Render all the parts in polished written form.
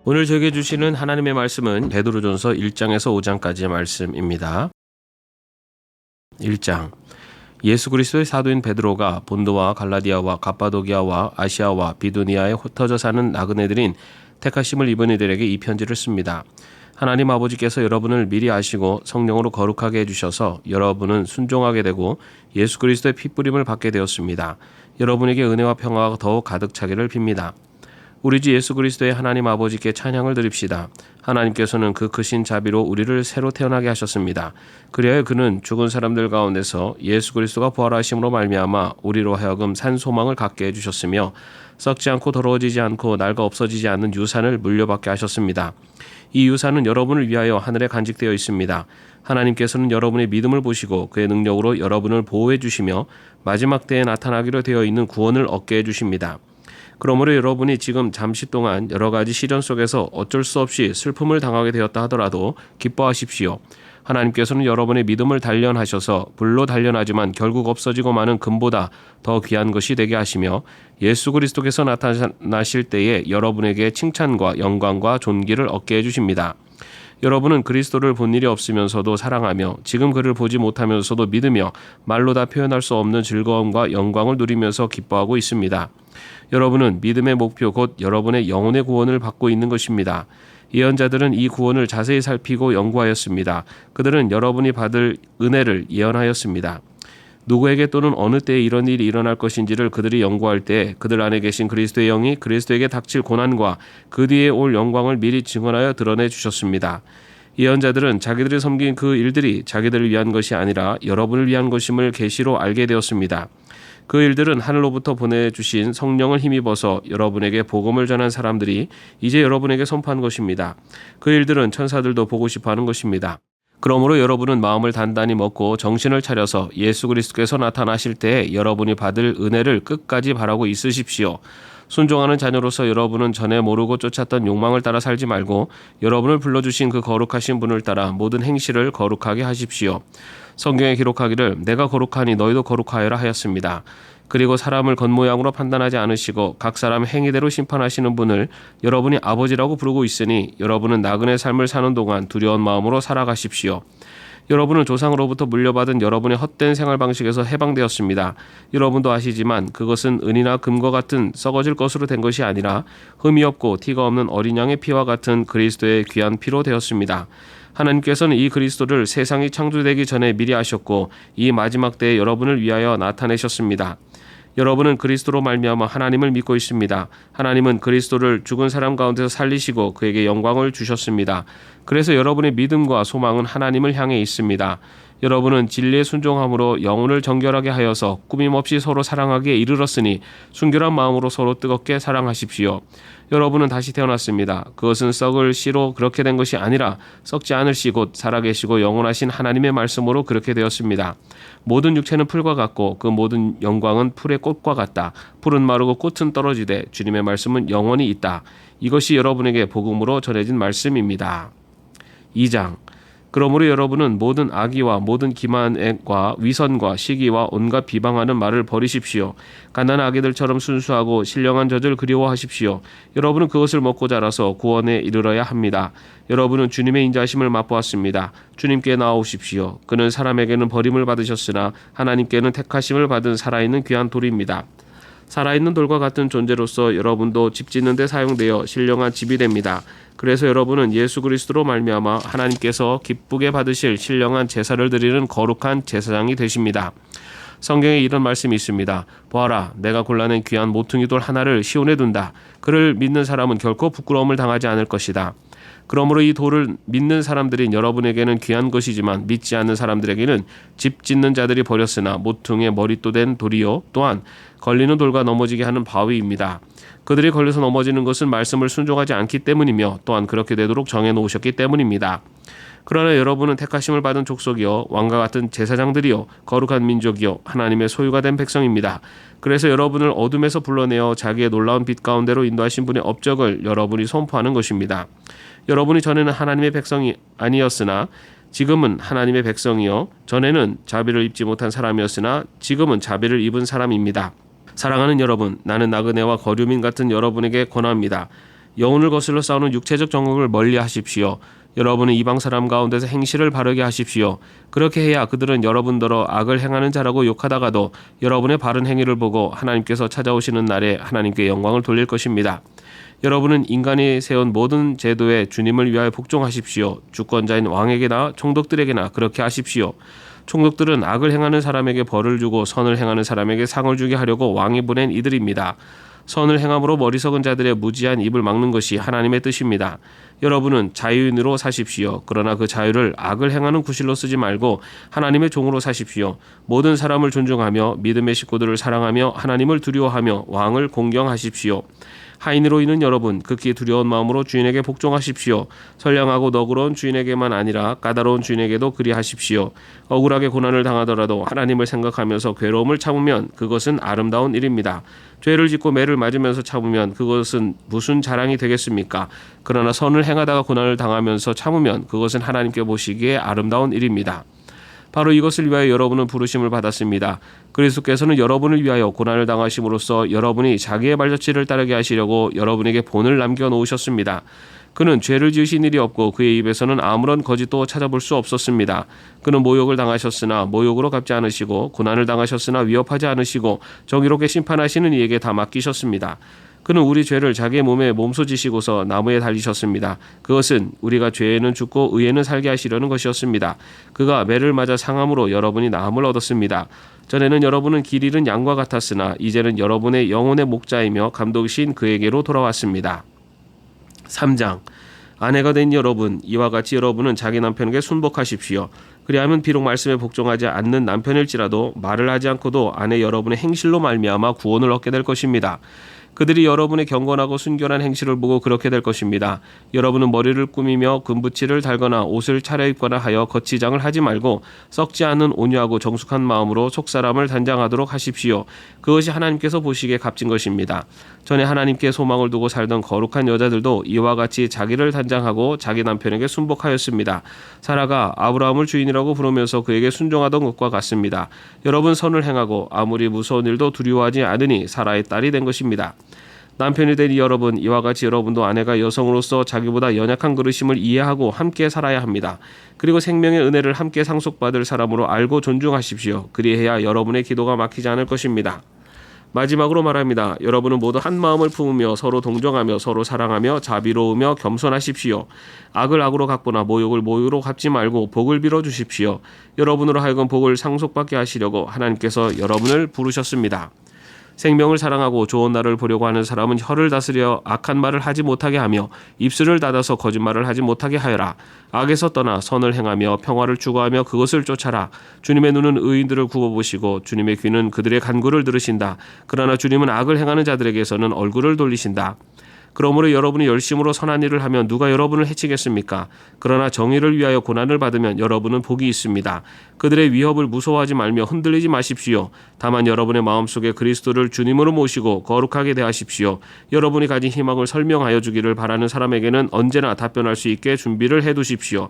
오늘 저에게 주시는 하나님의 말씀은 베드로전서 1장에서 5장까지의 말씀입니다. 1장. 예수 그리스도의 사도인 베드로가 본도와 갈라디아와 갑바도기아와 아시아와 비두니아에 흩어져 사는 나그네들인 택하심을 입은 이들에게 이 편지를 씁니다. 하나님 아버지께서 여러분을 미리 아시고 성령으로 거룩하게 해주셔서 여러분은 순종하게 되고 예수 그리스도의 핏부림을 받게 되었습니다. 여러분에게 은혜와 평화가 더욱 가득 차기를 빕니다. 우리 주 예수 그리스도의 하나님 아버지께 찬양을 드립시다. 하나님께서는 그 크신 자비로 우리를 새로 태어나게 하셨습니다. 그리하여 그는 죽은 사람들 가운데서 예수 그리스도가 부활하심으로 말미암아 우리로 하여금 산 소망을 갖게 해주셨으며 썩지 않고 더러워지지 않고 낡아 없어지지 않는 유산을 물려받게 하셨습니다. 이 유산은 여러분을 위하여 하늘에 간직되어 있습니다. 하나님께서는 여러분의 믿음을 보시고 그의 능력으로 여러분을 보호해 주시며 마지막 때에 나타나기로 되어 있는 구원을 얻게 해주십니다. 그러므로 여러분이 지금 잠시 동안 여러 가지 시련 속에서 어쩔 수 없이 슬픔을 당하게 되었다 하더라도 기뻐하십시오. 하나님께서는 여러분의 믿음을 단련하셔서 불로 단련하지만 결국 없어지고 마는 금보다 더 귀한 것이 되게 하시며 예수 그리스도께서 나타나실 때에 여러분에게 칭찬과 영광과 존귀를 얻게 해주십니다. 여러분은 그리스도를 본 일이 없으면서도 사랑하며 지금 그를 보지 못하면서도 믿으며 말로 다 표현할 수 없는 즐거움과 영광을 누리면서 기뻐하고 있습니다. 여러분은 믿음의 목표 곧 여러분의 영혼의 구원을 받고 있는 것입니다. 예언자들은 이 구원을 자세히 살피고 연구하였습니다. 그들은 여러분이 받을 은혜를 예언하였습니다. 누구에게 또는 어느 때에 이런 일이 일어날 것인지를 그들이 연구할 때 그들 안에 계신 그리스도의 영이 그리스도에게 닥칠 고난과 그 뒤에 올 영광을 미리 증언하여 드러내 주셨습니다. 예언자들은 자기들이 섬긴 그 일들이 자기들을 위한 것이 아니라 여러분을 위한 것임을 계시로 알게 되었습니다. 그 일들은 하늘로부터 보내주신 성령을 힘입어서 여러분에게 복음을 전한 사람들이 이제 여러분에게 선포한 것입니다. 그 일들은 천사들도 보고 싶어하는 것입니다. 그러므로 여러분은 마음을 단단히 먹고 정신을 차려서 예수 그리스도께서 나타나실 때에 여러분이 받을 은혜를 끝까지 바라고 있으십시오. 순종하는 자녀로서 여러분은 전에 모르고 쫓았던 욕망을 따라 살지 말고 여러분을 불러주신 그 거룩하신 분을 따라 모든 행실을 거룩하게 하십시오. 성경에 기록하기를 내가 거룩하니 너희도 거룩하여라 하였습니다. 그리고 사람을 겉모양으로 판단하지 않으시고 각 사람 행위대로 심판하시는 분을 여러분이 아버지라고 부르고 있으니 여러분은 나그네 삶을 사는 동안 두려운 마음으로 살아가십시오. 여러분은 조상으로부터 물려받은 여러분의 헛된 생활 방식에서 해방되었습니다. 여러분도 아시지만 그것은 은이나 금과 같은 썩어질 것으로 된 것이 아니라 흠이 없고 티가 없는 어린 양의 피와 같은 그리스도의 귀한 피로 되었습니다. 하나님께서는 이 그리스도를 세상이 창조되기 전에 미리 아셨고 이 마지막 때에 여러분을 위하여 나타내셨습니다. 여러분은 그리스도로 말미암아 하나님을 믿고 있습니다. 하나님은 그리스도를 죽은 사람 가운데서 살리시고 그에게 영광을 주셨습니다. 그래서 여러분의 믿음과 소망은 하나님을 향해 있습니다. 여러분은 진리에 순종함으로 영혼을 정결하게 하여서 꾸밈없이 서로 사랑하기에 이르렀으니 순결한 마음으로 서로 뜨겁게 사랑하십시오. 여러분은 다시 태어났습니다. 그것은 썩을 씨로 그렇게 된 것이 아니라 썩지 않을 씨 곧 살아계시고 영원하신 하나님의 말씀으로 그렇게 되었습니다. 모든 육체는 풀과 같고 그 모든 영광은 풀의 꽃과 같다. 풀은 마르고 꽃은 떨어지되 주님의 말씀은 영원히 있다. 이것이 여러분에게 복음으로 전해진 말씀입니다. 2장. 그러므로 여러분은 모든 악의와 모든 기만과 위선과 시기와 온갖 비방하는 말을 버리십시오. 가난한 아기들처럼 순수하고 신령한 젖을 그리워하십시오. 여러분은 그것을 먹고 자라서 구원에 이르러야 합니다. 여러분은 주님의 인자하심을 맛보았습니다. 주님께 나아오십시오. 그는 사람에게는 버림을 받으셨으나 하나님께는 택하심을 받은 살아있는 귀한 돌입니다. 살아있는 돌과 같은 존재로서 여러분도 집 짓는 데 사용되어 신령한 집이 됩니다. 그래서 여러분은 예수 그리스도로 말미암아 하나님께서 기쁘게 받으실 신령한 제사를 드리는 거룩한 제사장이 되십니다. 성경에 이런 말씀이 있습니다. 보아라, 내가 골라낸 귀한 모퉁이 돌 하나를 시온에 둔다. 그를 믿는 사람은 결코 부끄러움을 당하지 않을 것이다. 그러므로 이 돌을 믿는 사람들인 여러분에게는 귀한 것이지만 믿지 않는 사람들에게는 집 짓는 자들이 버렸으나 모퉁이의 머릿도 된 돌이요 또한 걸리는 돌과 넘어지게 하는 바위입니다. 그들이 걸려서 넘어지는 것은 말씀을 순종하지 않기 때문이며 또한 그렇게 되도록 정해놓으셨기 때문입니다. 그러나 여러분은 택하심을 받은 족속이요 왕과 같은 제사장들이요 거룩한 민족이요 하나님의 소유가 된 백성입니다. 그래서 여러분을 어둠에서 불러내어 자기의 놀라운 빛 가운데로 인도하신 분의 업적을 여러분이 선포하는 것입니다. 여러분이 전에는 하나님의 백성이 아니었으나 지금은 하나님의 백성이요 전에는 자비를 입지 못한 사람이었으나 지금은 자비를 입은 사람입니다. 사랑하는 여러분, 나는 나그네와 거류민 같은 여러분에게 권합니다. 영혼을 거슬러 싸우는 육체적 정욕을 멀리 하십시오. 여러분은 이방 사람 가운데서 행실을 바르게 하십시오. 그렇게 해야 그들은 여러분더러 악을 행하는 자라고 욕하다가도 여러분의 바른 행위를 보고 하나님께서 찾아오시는 날에 하나님께 영광을 돌릴 것입니다. 여러분은 인간이 세운 모든 제도에 주님을 위하여 복종하십시오. 주권자인 왕에게나 총독들에게나 그렇게 하십시오. 총독들은 악을 행하는 사람에게 벌을 주고 선을 행하는 사람에게 상을 주게 하려고 왕이 보낸 이들입니다. 선을 행함으로 머리 석은 자들의 무지한 입을 막는 것이 하나님의 뜻입니다. 여러분은 자유인으로 사십시오. 그러나 그 자유를 악을 행하는 구실로 쓰지 말고 하나님의 종으로 사십시오. 모든 사람을 존중하며 믿음의 식구들을 사랑하며 하나님을 두려워하며 왕을 공경하십시오. 하인으로 있는 여러분, 극히 두려운 마음으로 주인에게 복종하십시오. 선량하고 너그러운 주인에게만 아니라 까다로운 주인에게도 그리하십시오. 억울하게 고난을 당하더라도 하나님을 생각하면서 괴로움을 참으면 그것은 아름다운 일입니다. 죄를 짓고 매를 맞으면서 참으면 그것은 무슨 자랑이 되겠습니까? 그러나 선을 행하다가 고난을 당하면서 참으면 그것은 하나님께 보시기에 아름다운 일입니다. 바로 이것을 위하여 여러분은 부르심을 받았습니다. 그리스도께서는 여러분을 위하여 고난을 당하심으로써 여러분이 자기의 발자취를 따르게 하시려고 여러분에게 본을 남겨놓으셨습니다. 그는 죄를 지으신 일이 없고 그의 입에서는 아무런 거짓도 찾아볼 수 없었습니다. 그는 모욕을 당하셨으나 모욕으로 갚지 않으시고 고난을 당하셨으나 위협하지 않으시고 정의롭게 심판하시는 이에게 다 맡기셨습니다. 그는 우리 죄를 자기의 몸에 몸소 지시고서 나무에 달리셨습니다. 그것은 우리가 죄에는 죽고 의에는 살게 하시려는 것이었습니다. 그가 매를 맞아 상함으로 여러분이 나음을 얻었습니다. 전에는 여러분은 길 잃은 양과 같았으나 이제는 여러분의 영혼의 목자이며 감독이신 그에게로 돌아왔습니다. 3장. 아내가 된 여러분, 이와 같이 여러분은 자기 남편에게 순복하십시오. 그리하면 비록 말씀에 복종하지 않는 남편일지라도 말을 하지 않고도 아내 여러분의 행실로 말미암아 구원을 얻게 될 것입니다. 그들이 여러분의 경건하고 순결한 행실을 보고 그렇게 될 것입니다. 여러분은 머리를 꾸미며 금붙이를 달거나 옷을 차려입거나 하여 거치장을 하지 말고 썩지 않은 온유하고 정숙한 마음으로 속사람을 단장하도록 하십시오. 그것이 하나님께서 보시기에 값진 것입니다. 전에 하나님께 소망을 두고 살던 거룩한 여자들도 이와 같이 자기를 단장하고 자기 남편에게 순복하였습니다. 사라가 아브라함을 주인이라고 부르면서 그에게 순종하던 것과 같습니다. 여러분 선을 행하고 아무리 무서운 일도 두려워하지 않으니 사라의 딸이 된 것입니다. 남편이 된 여러분, 이와 같이 여러분도 아내가 여성으로서 자기보다 연약한 그릇임을 이해하고 함께 살아야 합니다. 그리고 생명의 은혜를 함께 상속받을 사람으로 알고 존중하십시오. 그리해야 여러분의 기도가 막히지 않을 것입니다. 마지막으로 말합니다. 여러분은 모두 한 마음을 품으며 서로 동정하며 서로 사랑하며 자비로우며 겸손하십시오. 악을 악으로 갚거나 모욕을 모욕으로 갚지 말고 복을 빌어주십시오. 여러분으로 하여금 복을 상속받게 하시려고 하나님께서 여러분을 부르셨습니다. 생명을 사랑하고 좋은 날을 보려고 하는 사람은 혀를 다스려 악한 말을 하지 못하게 하며 입술을 닫아서 거짓말을 하지 못하게 하여라. 악에서 떠나 선을 행하며 평화를 추구하며 그것을 쫓아라. 주님의 눈은 의인들을 굽어보시고 주님의 귀는 그들의 간구를 들으신다. 그러나 주님은 악을 행하는 자들에게서는 얼굴을 돌리신다. 그러므로 여러분이 열심으로 선한 일을 하면 누가 여러분을 해치겠습니까? 그러나 정의를 위하여 고난을 받으면 여러분은 복이 있습니다. 그들의 위협을 무서워하지 말며 흔들리지 마십시오. 다만 여러분의 마음속에 그리스도를 주님으로 모시고 거룩하게 대하십시오. 여러분이 가진 희망을 설명하여 주기를 바라는 사람에게는 언제나 답변할 수 있게 준비를 해두십시오.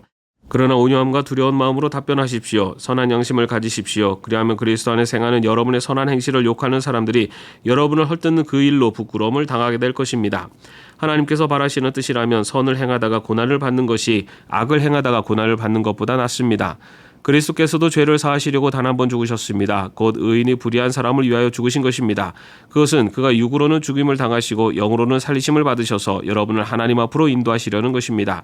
그러나 온유함과 두려운 마음으로 답변하십시오. 선한 양심을 가지십시오. 그리하면 그리스도 안에 생하는 여러분의 선한 행실을 욕하는 사람들이 여러분을 헐뜯는 그 일로 부끄러움을 당하게 될 것입니다. 하나님께서 바라시는 뜻이라면 선을 행하다가 고난을 받는 것이 악을 행하다가 고난을 받는 것보다 낫습니다. 그리스도께서도 죄를 사하시려고 단 한 번 죽으셨습니다. 곧 의인이 불의한 사람을 위하여 죽으신 것입니다. 그것은 그가 육으로는 죽임을 당하시고 영으로는 살리심을 받으셔서 여러분을 하나님 앞으로 인도하시려는 것입니다.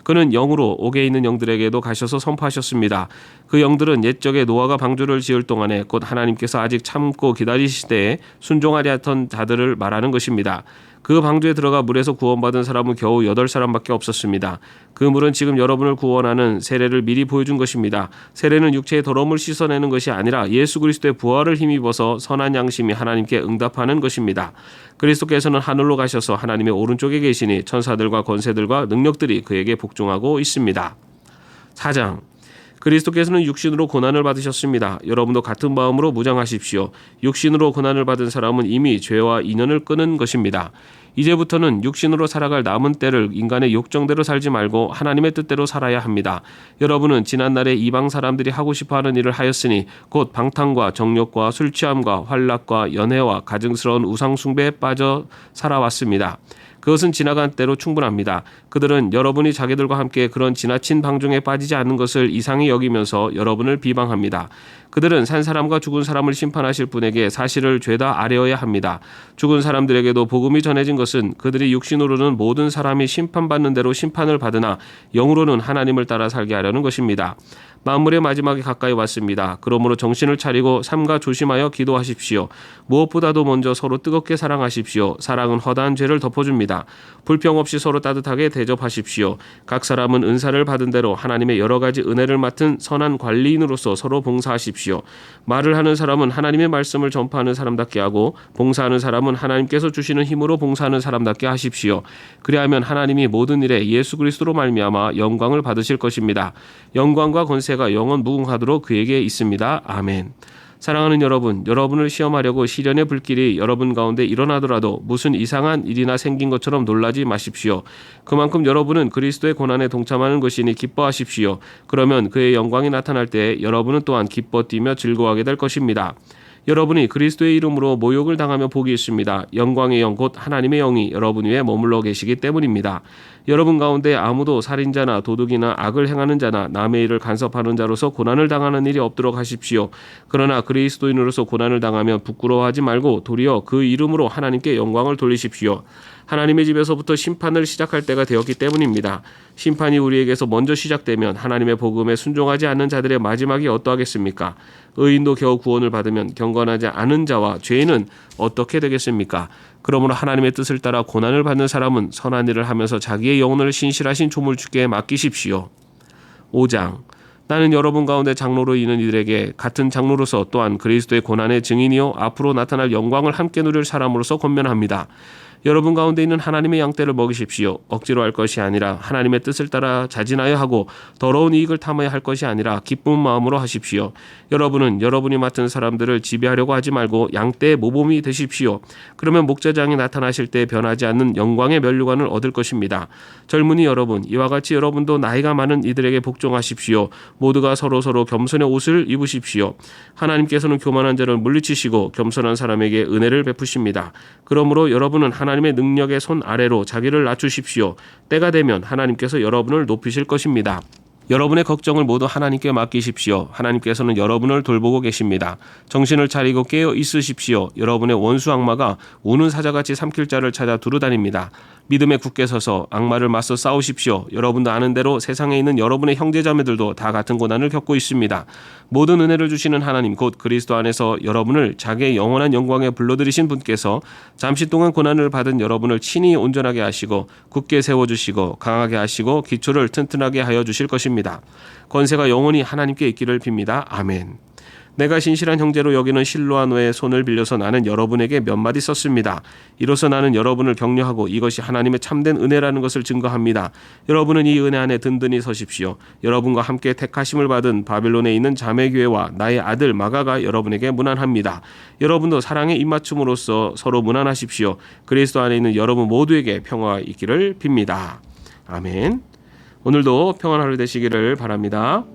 그는 영으로 옥에 있는 영들에게도 가셔서 선포하셨습니다. 그 영들은 옛적에 노아가 방주를 지을 동안에 곧 하나님께서 아직 참고 기다리시되 순종하지 않던 자들을 말하는 것입니다. 그 방주에 들어가 물에서 구원받은 사람은 겨우 8사람밖에 없었습니다. 그 물은 지금 여러분을 구원하는 세례를 미리 보여준 것입니다. 세례는 육체의 더러움을 씻어내는 것이 아니라 예수 그리스도의 부활을 힘입어서 선한 양심이 하나님께 응답하는 것입니다. 그리스도께서는 하늘로 가셔서 하나님의 오른쪽에 계시니 천사들과 권세들과 능력들이 그에게 복종하고 있습니다. 4장. 그리스도께서는 육신으로 고난을 받으셨습니다. 여러분도 같은 마음으로 무장하십시오. 육신으로 고난을 받은 사람은 이미 죄와 인연을 끊은 것입니다. 이제부터는 육신으로 살아갈 남은 때를 인간의 욕정대로 살지 말고 하나님의 뜻대로 살아야 합니다. 여러분은 지난날에 이방 사람들이 하고 싶어하는 일을 하였으니 곧 방탕과 정욕과 술취함과 환락과 연애와 가증스러운 우상 숭배에 빠져 살아왔습니다. 그것은 지나간 때로 충분합니다. 그들은 여러분이 자기들과 함께 그런 지나친 방종에 빠지지 않는 것을 이상히 여기면서 여러분을 비방합니다. 그들은 산 사람과 죽은 사람을 심판하실 분에게 사실을 죄다 아뢰어야 합니다. 죽은 사람들에게도 복음이 전해진 것은 그들이 육신으로는 모든 사람이 심판받는 대로 심판을 받으나 영으로는 하나님을 따라 살게 하려는 것입니다. 만물의 마지막이 가까이 왔습니다. 그러므로 정신을 차리고 삼가 조심하여 기도하십시오. 무엇보다도 먼저 서로 뜨겁게 사랑하십시오. 사랑은 허다한 죄를 덮어줍니다. 불평 없이 서로 따뜻하게 대접하십시오. 각 사람은 은사를 받은 대로 하나님의 여러 가지 은혜를 맡은 선한 관리인으로서 서로 봉사하십시오. 말을 하는 사람은 하나님의 말씀을 전파하는 사람답게 하고 봉사하는 사람은 하나님께서 주시는 힘으로 봉사하는 사람답게 하십시오. 그리하면 하나님이 모든 일에 예수 그리스도로 말미암아 영광을 받으실 것입니다. 영광과 권세가 영원 무궁하도록 그에게 있습니다. 아멘. 사랑하는 여러분, 여러분을 시험하려고 시련의 불길이 여러분 가운데 일어나더라도 무슨 이상한 일이나 생긴 것처럼 놀라지 마십시오. 그만큼 여러분은 그리스도의 고난에 동참하는 것이니 기뻐하십시오. 그러면 그의 영광이 나타날 때 여러분은 또한 기뻐 뛰며 즐거워하게 될 것입니다. 여러분이 그리스도의 이름으로 모욕을 당하며 복이 있습니다. 영광의 영 곧 하나님의 영이 여러분 위에 머물러 계시기 때문입니다. 여러분 가운데 아무도 살인자나 도둑이나 악을 행하는 자나 남의 일을 간섭하는 자로서 고난을 당하는 일이 없도록 하십시오. 그러나 그리스도인으로서 고난을 당하면 부끄러워하지 말고 도리어 그 이름으로 하나님께 영광을 돌리십시오. 하나님의 집에서부터 심판을 시작할 때가 되었기 때문입니다. 심판이 우리에게서 먼저 시작되면 하나님의 복음에 순종하지 않는 자들의 마지막이 어떠하겠습니까? 의인도 겨우 구원을 받으면 경건하지 않은 자와 죄인은 어떻게 되겠습니까? 그러므로 하나님의 뜻을 따라 고난을 받는 사람은 선한 일을 하면서 자기의 영혼을 신실하신 조물주께 맡기십시오. 5장. 나는 여러분 가운데 장로로 있는 이들에게 같은 장로로서 또한 그리스도의 고난의 증인이요 앞으로 나타날 영광을 함께 누릴 사람으로서 권면합니다. 여러분 가운데 있는 하나님의 양떼를 먹이십시오. 억지로 할 것이 아니라 하나님의 뜻을 따라 자진하여 하고 더러운 이익을 탐하여 할 것이 아니라 기쁜 마음으로 하십시오. 여러분은 여러분이 맡은 사람들을 지배하려고 하지 말고 양떼의 모범이 되십시오. 그러면 목자장이 나타나실 때 변하지 않는 영광의 면류관을 얻을 것입니다. 젊은이 여러분, 이와 같이 여러분도 나이가 많은 이들에게 복종하십시오. 모두가 서로서로 겸손의 옷을 입으십시오. 하나님께서는 교만한 자를 물리치시고 겸손한 사람에게 은혜를 베푸십니다. 그러므로 여러분은 하나님의 능력의 손 아래로 자기를 낮추십시오. 때가 되면 하나님께서 여러분을 높이실 것입니다. 여러분의 걱정을 모두 하나님께 맡기십시오. 하나님께서는 여러분을 돌보고 계십니다. 정신을 차리고 깨어 있으십시오. 여러분의 원수 악마가 우는 사자같이 삼킬 자를 찾아 두루다닙니다. 믿음에 굳게 서서 악마를 맞서 싸우십시오. 여러분도 아는 대로 세상에 있는 여러분의 형제자매들도 다 같은 고난을 겪고 있습니다. 모든 은혜를 주시는 하나님 곧 그리스도 안에서 여러분을 자기의 영원한 영광에 불러들이신 분께서 잠시 동안 고난을 받은 여러분을 친히 온전하게 하시고 굳게 세워주시고 강하게 하시고 기초를 튼튼하게 하여 주실 것입니다. 권세가 영원히 하나님께 있기를 빕니다. 아멘. 내가 신실한 형제로 여기는 실로아노의 손을 빌려서 나는 여러분에게 몇 마디 썼습니다. 이로써 나는 여러분을 격려하고 이것이 하나님의 참된 은혜라는 것을 증거합니다. 여러분은 이 은혜 안에 든든히 서십시오. 여러분과 함께 택하심을 받은 바빌론에 있는 자매교회와 나의 아들 마가가 여러분에게 문안합니다. 여러분도 사랑의 입맞춤으로써 서로 문안하십시오. 그리스도 안에 있는 여러분 모두에게 평화가 있기를 빕니다. 아멘. 오늘도 평안한 하루 되시기를 바랍니다.